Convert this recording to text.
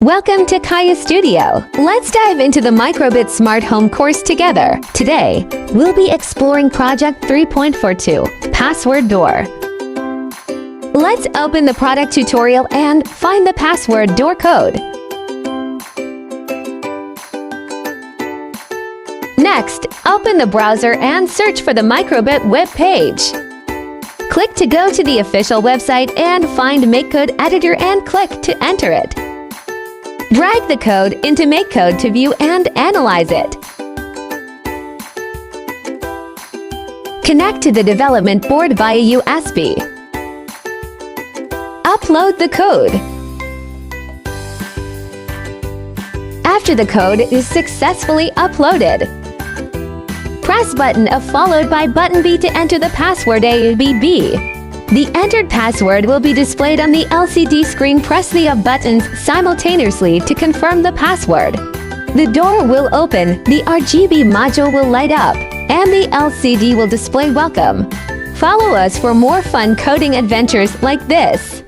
Welcome to Keyestudio. Let's dive into the Microbit Smart Home course together. Today, we'll be exploring Project 3.42, Password Door. Let's open the product tutorial and find the password door code. Next, open the browser and search for the Microbit web page. Click to go to the official website and find MakeCode Editor and click to enter it. Drag the code into MakeCode to view and analyze it. Connect to the development board via USB. Upload the code. After the code is successfully uploaded, press button A followed by button B to enter the password AABB. The entered password will be displayed on the LCD screen. Press the up buttons simultaneously to confirm the password. The door will open, the RGB module will light up, and the LCD will display welcome. Follow us for more fun coding adventures like this.